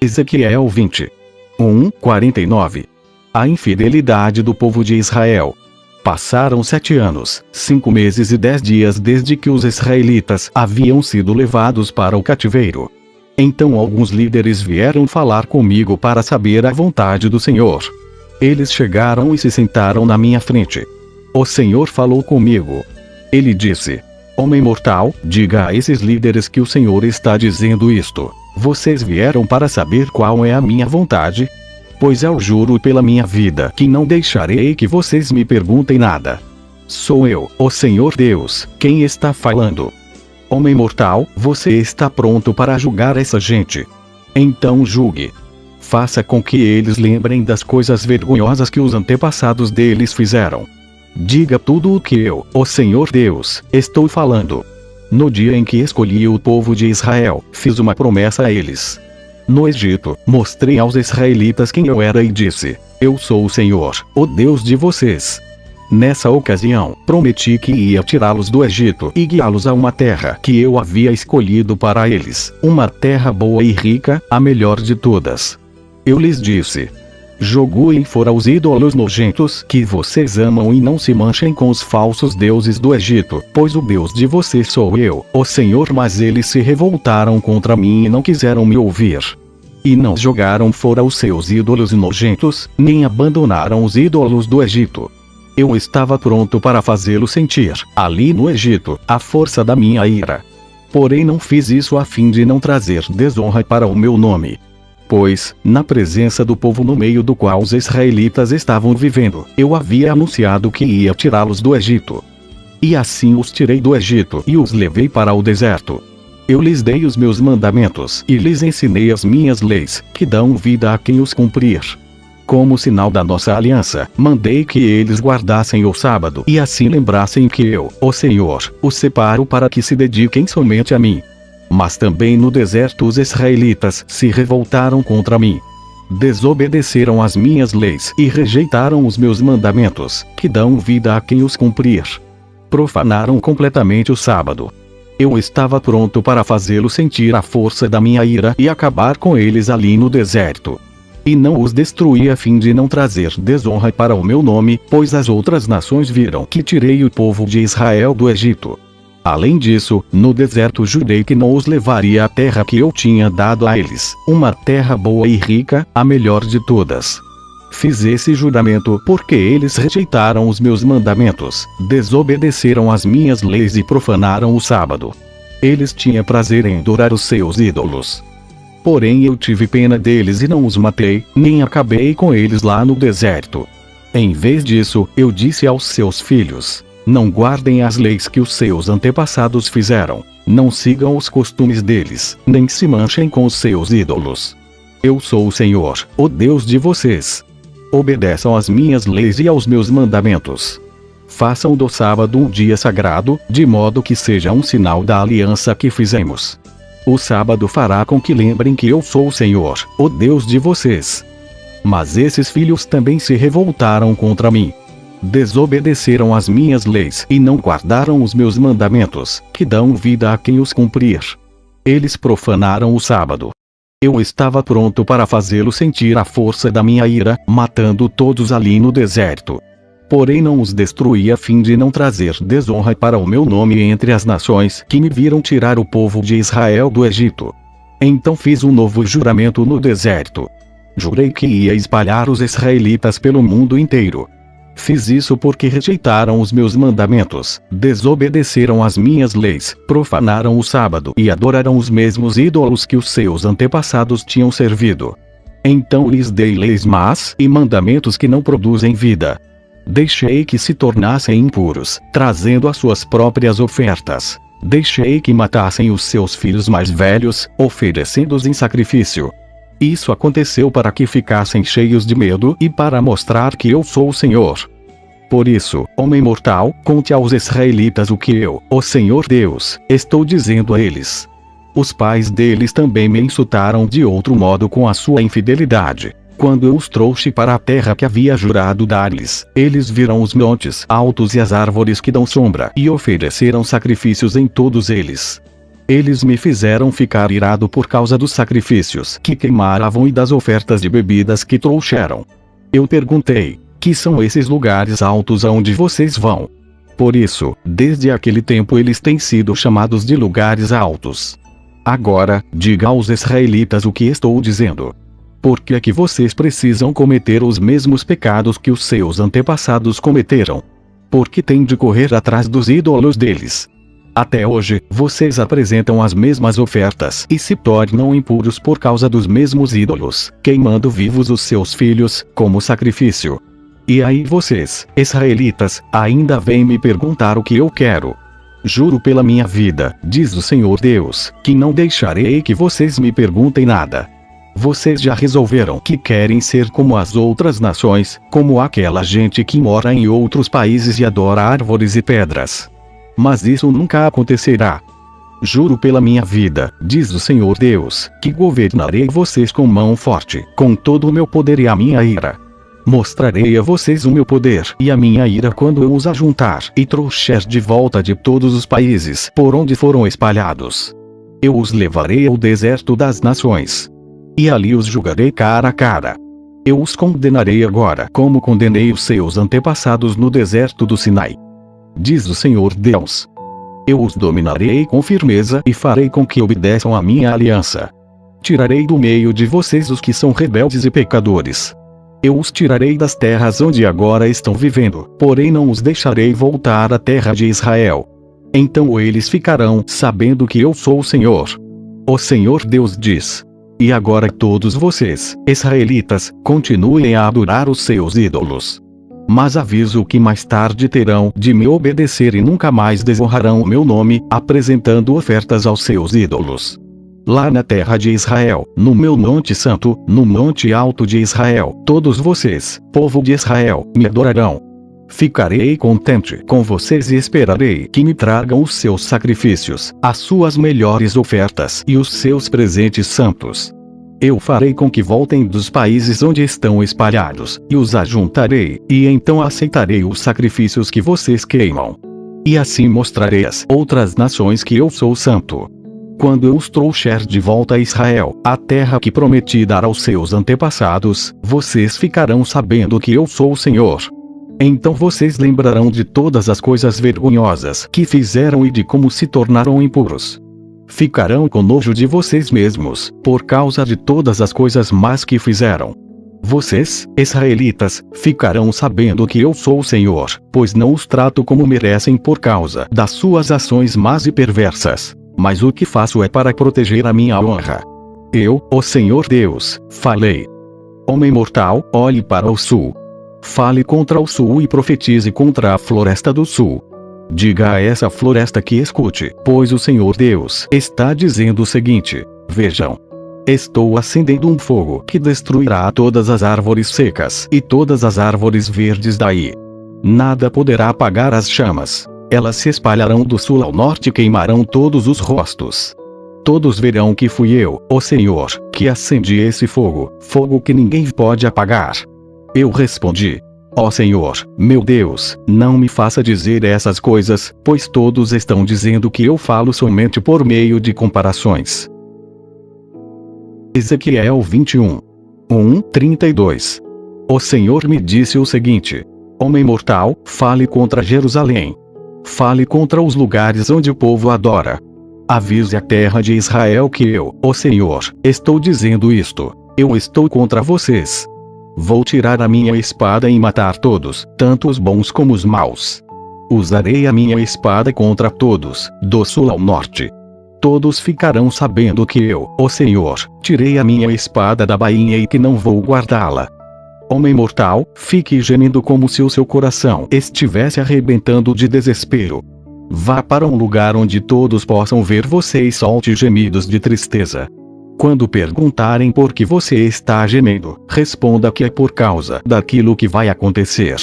Ezequiel 20. 49. A infidelidade do povo de Israel. Passaram 7 anos, 5 meses e 10 dias desde que os israelitas haviam sido levados para o cativeiro. Então alguns líderes vieram falar comigo para saber a vontade do Senhor. Eles chegaram e se sentaram na minha frente. O Senhor falou comigo. Ele disse: Homem mortal, diga a esses líderes que o Senhor está dizendo isto. Vocês vieram para saber qual é a minha vontade? Pois eu juro pela minha vida que não deixarei que vocês me perguntem nada. Sou eu, o Senhor Deus, quem está falando. Homem mortal, você está pronto para julgar essa gente? Então julgue. Faça com que eles lembrem das coisas vergonhosas que os antepassados deles fizeram. Diga tudo o que eu, o Senhor Deus, estou falando. No dia em que escolhi o povo de Israel, fiz uma promessa a eles. No Egito, mostrei aos israelitas quem eu era e disse: Eu sou o Senhor, o Deus de vocês. Nessa ocasião, prometi que ia tirá-los do Egito e guiá-los a uma terra que eu havia escolhido para eles, uma terra boa e rica, a melhor de todas. Eu lhes disse: Joguem fora os ídolos nojentos que vocês amam e não se manchem com os falsos deuses do Egito, pois o Deus de vocês sou eu, o Senhor. Mas eles se revoltaram contra mim e não quiseram me ouvir. E não jogaram fora os seus ídolos nojentos, nem abandonaram os ídolos do Egito. Eu estava pronto para fazê-los sentir, ali no Egito, a força da minha ira. Porém não fiz isso a fim de não trazer desonra para o meu nome. Pois, na presença do povo no meio do qual os israelitas estavam vivendo, eu havia anunciado que ia tirá-los do Egito. E assim os tirei do Egito e os levei para o deserto. Eu lhes dei os meus mandamentos e lhes ensinei as minhas leis, que dão vida a quem os cumprir. Como sinal da nossa aliança, mandei que eles guardassem o sábado e assim lembrassem que eu, o Senhor, os separo para que se dediquem somente a mim. Mas também no deserto os israelitas se revoltaram contra mim. Desobedeceram as minhas leis e rejeitaram os meus mandamentos, que dão vida a quem os cumprir. Profanaram completamente o sábado. Eu estava pronto para fazê-los sentir a força da minha ira e acabar com eles ali no deserto. E não os destruí a fim de não trazer desonra para o meu nome, pois as outras nações viram que tirei o povo de Israel do Egito. Além disso, no deserto jurei que não os levaria à terra que eu tinha dado a eles, uma terra boa e rica, a melhor de todas. Fiz esse juramento porque eles rejeitaram os meus mandamentos, desobedeceram as minhas leis e profanaram o sábado. Eles tinham prazer em adorar os seus ídolos. Porém eu tive pena deles e não os matei, nem acabei com eles lá no deserto. Em vez disso, eu disse aos seus filhos: Não guardem as leis que os seus antepassados fizeram, não sigam os costumes deles, nem se manchem com os seus ídolos. Eu sou o Senhor, o Deus de vocês. Obedeçam às minhas leis e aos meus mandamentos. Façam do sábado um dia sagrado, de modo que seja um sinal da aliança que fizemos. O sábado fará com que lembrem que eu sou o Senhor, o Deus de vocês. Mas esses filhos também se revoltaram contra mim. Desobedeceram as minhas leis e não guardaram os meus mandamentos, que dão vida a quem os cumprir. Eles profanaram o sábado. Eu estava pronto para fazê-los sentir a força da minha ira, matando todos ali no deserto. Porém não os destruí a fim de não trazer desonra para o meu nome entre as nações que me viram tirar o povo de Israel do Egito. Então fiz um novo juramento no deserto. Jurei que ia espalhar os israelitas pelo mundo inteiro. Fiz isso porque rejeitaram os meus mandamentos, desobedeceram as minhas leis, profanaram o sábado e adoraram os mesmos ídolos que os seus antepassados tinham servido. Então lhes dei leis más e mandamentos que não produzem vida. Deixei que se tornassem impuros, trazendo as suas próprias ofertas. Deixei que matassem os seus filhos mais velhos, oferecendo-os em sacrifício. Isso aconteceu para que ficassem cheios de medo e para mostrar que eu sou o Senhor. Por isso, homem mortal, conte aos israelitas o que eu, o Senhor Deus, estou dizendo a eles. Os pais deles também me insultaram de outro modo com a sua infidelidade. Quando eu os trouxe para a terra que havia jurado dar-lhes, eles viram os montes altos e as árvores que dão sombra e ofereceram sacrifícios em todos eles. Eles me fizeram ficar irado por causa dos sacrifícios que queimavam e das ofertas de bebidas que trouxeram. Eu perguntei: que são esses lugares altos aonde vocês vão? Por isso, desde aquele tempo eles têm sido chamados de lugares altos. Agora, diga aos israelitas o que estou dizendo. Por que é que vocês precisam cometer os mesmos pecados que os seus antepassados cometeram? Porque têm de correr atrás dos ídolos deles. Até hoje, vocês apresentam as mesmas ofertas e se tornam impuros por causa dos mesmos ídolos, queimando vivos os seus filhos, como sacrifício. E aí vocês, israelitas, ainda vêm me perguntar o que eu quero. Juro pela minha vida, diz o Senhor Deus, que não deixarei que vocês me perguntem nada. Vocês já resolveram que querem ser como as outras nações, como aquela gente que mora em outros países e adora árvores e pedras. Mas isso nunca acontecerá. Juro pela minha vida, diz o Senhor Deus, que governarei vocês com mão forte, com todo o meu poder e a minha ira. Mostrarei a vocês o meu poder e a minha ira quando eu os ajuntar e trouxer de volta de todos os países por onde foram espalhados. Eu os levarei ao deserto das nações. E ali os julgarei cara a cara. Eu os condenarei agora como condenei os seus antepassados no deserto do Sinai. Diz o Senhor Deus. Eu os dominarei com firmeza e farei com que obedeçam à minha aliança. Tirarei do meio de vocês os que são rebeldes e pecadores. Eu os tirarei das terras onde agora estão vivendo, porém não os deixarei voltar à terra de Israel. Então eles ficarão sabendo que eu sou o Senhor. O Senhor Deus diz. E agora todos vocês, israelitas, continuem a adorar os seus ídolos. Mas aviso que mais tarde terão de me obedecer e nunca mais desonrarão o meu nome, apresentando ofertas aos seus ídolos. Lá na terra de Israel, no meu monte santo, no monte alto de Israel, todos vocês, povo de Israel, me adorarão. Ficarei contente com vocês e esperarei que me tragam os seus sacrifícios, as suas melhores ofertas e os seus presentes santos. Eu farei com que voltem dos países onde estão espalhados, e os ajuntarei, e então aceitarei os sacrifícios que vocês queimam. E assim mostrarei às outras nações que eu sou santo. Quando eu os trouxer de volta a Israel, a terra que prometi dar aos seus antepassados, vocês ficarão sabendo que eu sou o Senhor. Então vocês lembrarão de todas as coisas vergonhosas que fizeram e de como se tornaram impuros. Ficarão com nojo de vocês mesmos, por causa de todas as coisas más que fizeram. Vocês, israelitas, ficarão sabendo que eu sou o Senhor, pois não os trato como merecem por causa das suas ações más e perversas. Mas o que faço é para proteger a minha honra. Eu, o Senhor Deus, falei. Homem mortal, olhe para o sul. Fale contra o sul e profetize contra a floresta do sul. Diga a essa floresta que escute, pois o Senhor Deus está dizendo o seguinte: vejam. Estou acendendo um fogo que destruirá todas as árvores secas e todas as árvores verdes daí. Nada poderá apagar as chamas. Elas se espalharão do sul ao norte e queimarão todos os rostos. Todos verão que fui eu, o Senhor, que acendi esse fogo, fogo que ninguém pode apagar. Eu respondi: ó Senhor, meu Deus, não me faça dizer essas coisas, pois todos estão dizendo que eu falo somente por meio de comparações. Ezequiel 21. 32. O Senhor me disse o seguinte: homem mortal, fale contra Jerusalém. Fale contra os lugares onde o povo adora. Avise a terra de Israel que eu, o Senhor, estou dizendo isto. Eu estou contra vocês. Vou tirar a minha espada e matar todos, tanto os bons como os maus. Usarei a minha espada contra todos, do sul ao norte. Todos ficarão sabendo que eu, o Senhor, tirei a minha espada da bainha e que não vou guardá-la. Homem mortal, fique gemendo como se o seu coração estivesse arrebentando de desespero. Vá para um lugar onde todos possam ver você e solte gemidos de tristeza. Quando perguntarem por que você está gemendo, responda que é por causa daquilo que vai acontecer.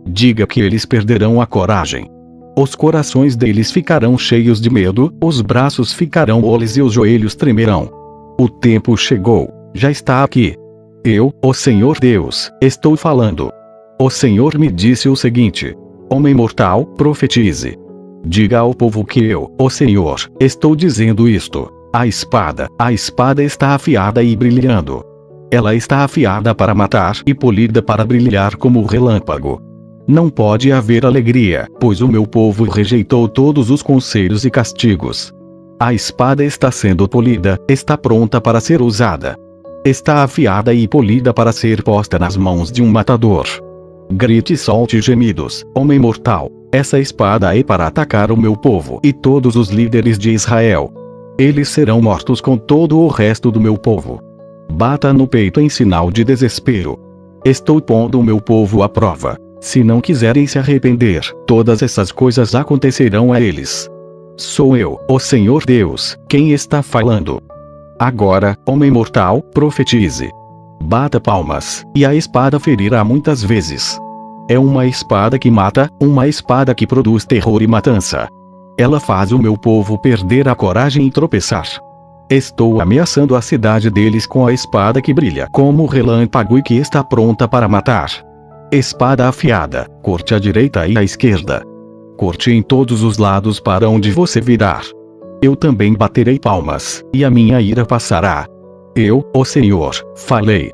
Diga que eles perderão a coragem. Os corações deles ficarão cheios de medo, os braços ficarão moles e os joelhos tremerão. O tempo chegou, já está aqui. Eu, o Senhor Deus, estou falando. O Senhor me disse o seguinte: homem mortal, profetize. Diga ao povo que eu, o Senhor, estou dizendo isto. A espada está afiada e brilhando. Ela está afiada para matar e polida para brilhar como o relâmpago. Não pode haver alegria, pois o meu povo rejeitou todos os conselhos e castigos. A espada está sendo polida, está pronta para ser usada. Está afiada e polida para ser posta nas mãos de um matador. Grite e solte gemidos, homem mortal. Essa espada é para atacar o meu povo e todos os líderes de Israel. Eles serão mortos com todo o resto do meu povo. Bata no peito em sinal de desespero. Estou pondo o meu povo à prova. Se não quiserem se arrepender, todas essas coisas acontecerão a eles. Sou eu, o Senhor Deus, quem está falando. Agora, homem mortal, profetize. Bata palmas, e a espada ferirá muitas vezes. É uma espada que mata, uma espada que produz terror e matança. Ela faz o meu povo perder a coragem e tropeçar. Estou ameaçando a cidade deles com a espada que brilha como relâmpago e que está pronta para matar. Espada afiada, corte à direita e à esquerda. Corte em todos os lados para onde você virar. Eu também baterei palmas, e a minha ira passará. Eu, o Senhor, falei.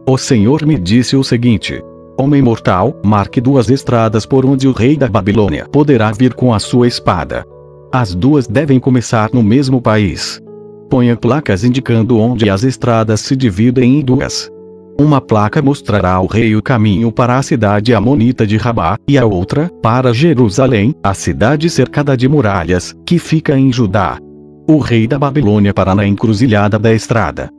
O Senhor me disse o seguinte: homem mortal, marque 2 estradas por onde o rei da Babilônia poderá vir com a sua espada. As 2 devem começar no mesmo país. Ponha placas indicando onde as estradas se dividem em 2. Uma placa mostrará ao rei o caminho para a cidade amonita de Rabá, e a outra, para Jerusalém, a cidade cercada de muralhas, que fica em Judá. O rei da Babilônia para na encruzilhada da estrada.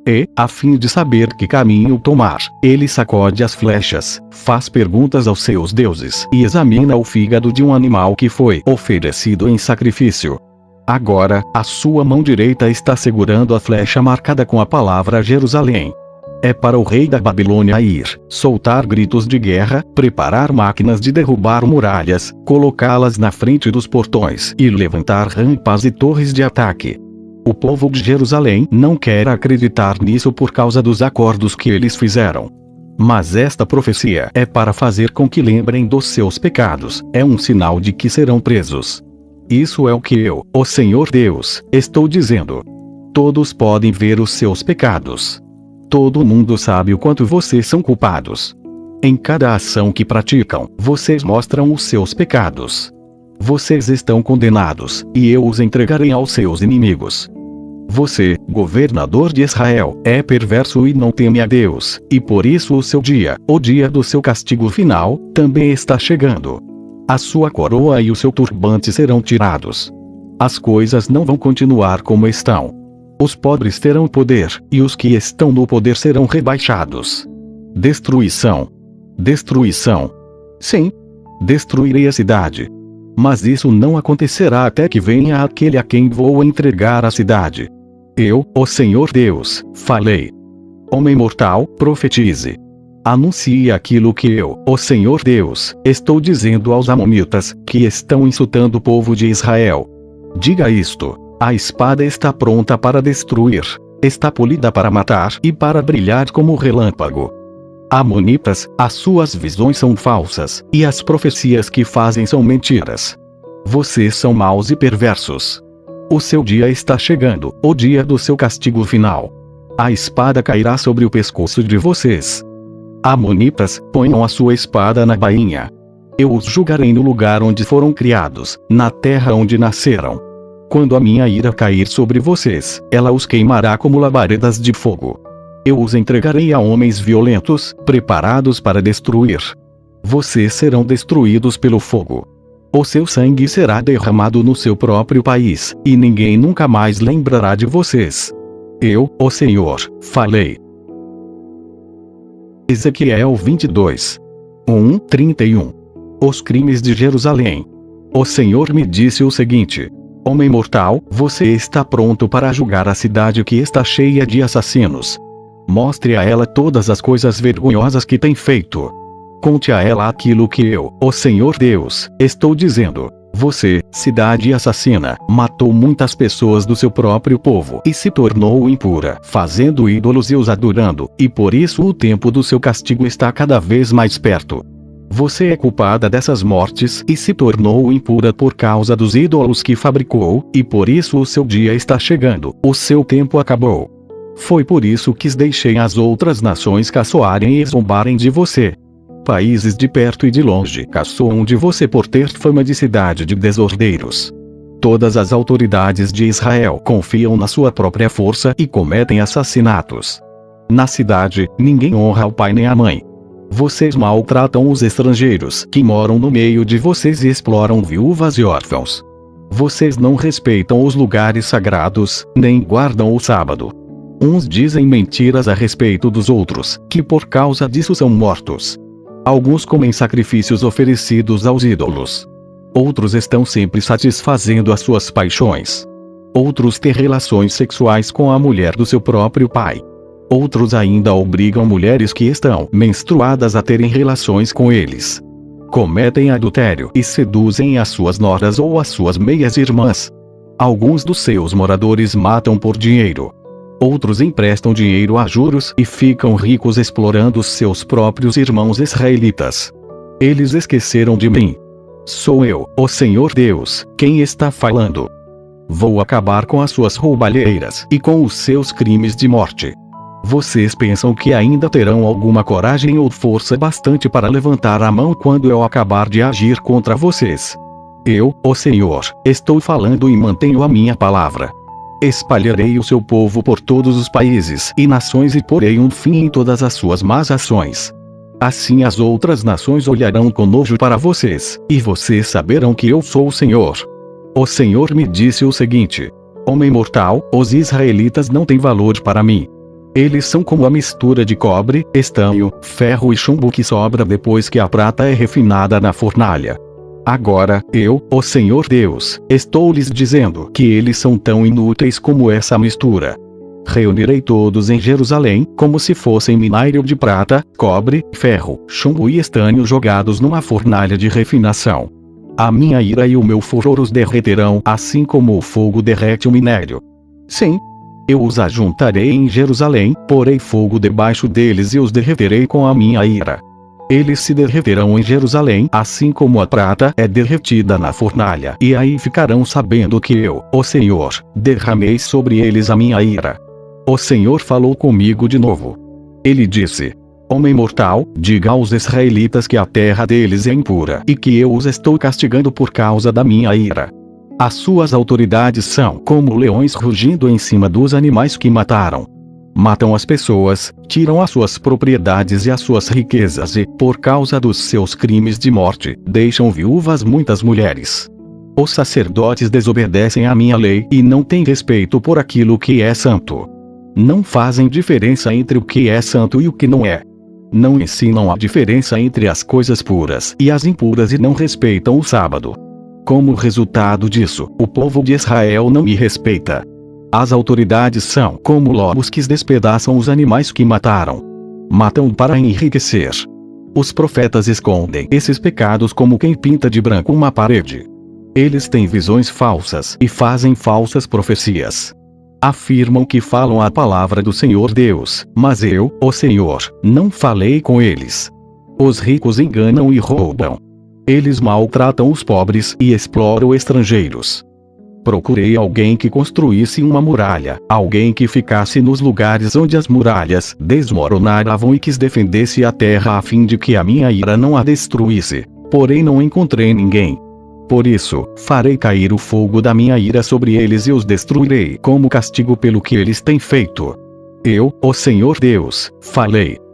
E, a fim de saber que caminho tomar, ele sacode as flechas, faz perguntas aos seus deuses e examina o fígado de um animal que foi oferecido em sacrifício. Agora, a sua mão direita está segurando a flecha marcada com a palavra Jerusalém. É para o rei da Babilônia ir, soltar gritos de guerra, preparar máquinas de derrubar muralhas, colocá-las na frente dos portões e levantar rampas e torres de ataque. O povo de Jerusalém não quer acreditar nisso por causa dos acordos que eles fizeram. Mas esta profecia é para fazer com que lembrem dos seus pecados, é um sinal de que serão presos. Isso é o que eu, o Senhor Deus, estou dizendo. Todos podem ver os seus pecados. Todo mundo sabe o quanto vocês são culpados. Em cada ação que praticam, vocês mostram os seus pecados. Vocês estão condenados, e eu os entregarei aos seus inimigos. Você, governador de Israel, é perverso e não teme a Deus, e por isso o seu dia, o dia do seu castigo final, também está chegando. A sua coroa e o seu turbante serão tirados. As coisas não vão continuar como estão. Os pobres terão poder, e os que estão no poder serão rebaixados. Destruição. Destruição. Sim. Destruirei a cidade. Mas isso não acontecerá até que venha aquele a quem vou entregar a cidade. Eu, o Senhor Deus, falei. Homem mortal, profetize. Anuncie aquilo que eu, o Senhor Deus, estou dizendo aos amonitas, que estão insultando o povo de Israel. Diga isto: a espada está pronta para destruir, está polida para matar e para brilhar como relâmpago. Amonitas, as suas visões são falsas, e as profecias que fazem são mentiras. Vocês são maus e perversos. O seu dia está chegando, o dia do seu castigo final. A espada cairá sobre o pescoço de vocês. Amonitas, ponham a sua espada na bainha. Eu os julgarei no lugar onde foram criados, na terra onde nasceram. Quando a minha ira cair sobre vocês, ela os queimará como labaredas de fogo. Eu os entregarei a homens violentos, preparados para destruir. Vocês serão destruídos pelo fogo. O seu sangue será derramado no seu próprio país, e ninguém nunca mais lembrará de vocês. Eu, o Senhor, falei. Ezequiel 22. 1:31. Os crimes de Jerusalém. O Senhor me disse o seguinte: homem mortal, você está pronto para julgar a cidade que está cheia de assassinos. Mostre a ela todas as coisas vergonhosas que tem feito. Conte a ela aquilo que eu, o Senhor Deus, estou dizendo. Você, cidade assassina, matou muitas pessoas do seu próprio povo e se tornou impura, fazendo ídolos e os adorando, e por isso o tempo do seu castigo está cada vez mais perto. Você é culpada dessas mortes e se tornou impura por causa dos ídolos que fabricou, e por isso o seu dia está chegando, o seu tempo acabou. Foi por isso que deixei as outras nações caçoarem e zombarem de você. Países de perto e de longe caçoam de você por ter fama de cidade de desordeiros. Todas as autoridades de Israel confiam na sua própria força e cometem assassinatos. Na cidade, ninguém honra o pai nem a mãe. Vocês maltratam os estrangeiros que moram no meio de vocês e exploram viúvas e órfãos. Vocês não respeitam os lugares sagrados, nem guardam o sábado. Uns dizem mentiras a respeito dos outros, que por causa disso são mortos. Alguns comem sacrifícios oferecidos aos ídolos. Outros estão sempre satisfazendo as suas paixões. Outros têm relações sexuais com a mulher do seu próprio pai. Outros ainda obrigam mulheres que estão menstruadas a terem relações com eles. Cometem adultério e seduzem as suas noras ou as suas meias-irmãs. Alguns dos seus moradores matam por dinheiro. Outros emprestam dinheiro a juros e ficam ricos explorando seus próprios irmãos israelitas. Eles esqueceram de mim. Sou eu, o Senhor Deus, quem está falando. Vou acabar com as suas roubalheiras e com os seus crimes de morte. Vocês pensam que ainda terão alguma coragem ou força bastante para levantar a mão quando eu acabar de agir contra vocês? Eu, o Senhor, estou falando e mantenho a minha palavra. Espalharei o seu povo por todos os países e nações e porei um fim em todas as suas más ações. Assim as outras nações olharão com nojo para vocês, e vocês saberão que eu sou o Senhor. O Senhor me disse o seguinte: Homem mortal, os israelitas não têm valor para mim. Eles são como a mistura de cobre, estanho, ferro e chumbo que sobra depois que a prata é refinada na fornalha. Agora, eu, o Senhor Deus, estou lhes dizendo que eles são tão inúteis como essa mistura. Reunirei todos em Jerusalém, como se fossem minério de prata, cobre, ferro, chumbo e estanho jogados numa fornalha de refinação. A minha ira e o meu furor os derreterão, assim como o fogo derrete o minério. Sim. Eu os ajuntarei em Jerusalém, porei fogo debaixo deles e os derreterei com a minha ira. Eles se derreterão em Jerusalém, assim como a prata é derretida na fornalha, e aí ficarão sabendo que eu, o Senhor, derramei sobre eles a minha ira. O Senhor falou comigo de novo. Ele disse: Homem mortal, diga aos israelitas que a terra deles é impura e que eu os estou castigando por causa da minha ira. As suas autoridades são como leões rugindo em cima dos animais que mataram. Matam as pessoas, tiram as suas propriedades e as suas riquezas e, por causa dos seus crimes de morte, deixam viúvas muitas mulheres. Os sacerdotes desobedecem à minha lei e não têm respeito por aquilo que é santo. Não fazem diferença entre o que é santo e o que não é. Não ensinam a diferença entre as coisas puras e as impuras e não respeitam o sábado. Como resultado disso, o povo de Israel não me respeita. As autoridades são como lobos que despedaçam os animais que mataram. Matam para enriquecer. Os profetas escondem esses pecados como quem pinta de branco uma parede. Eles têm visões falsas e fazem falsas profecias. Afirmam que falam a palavra do Senhor Deus, mas eu, o Senhor, não falei com eles. Os ricos enganam e roubam. Eles maltratam os pobres e exploram estrangeiros. Procurei alguém que construísse uma muralha, alguém que ficasse nos lugares onde as muralhas desmoronavam e que defendesse a terra a fim de que a minha ira não a destruísse. Porém não encontrei ninguém. Por isso, farei cair o fogo da minha ira sobre eles e os destruirei como castigo pelo que eles têm feito. Eu, o Senhor Deus, falei.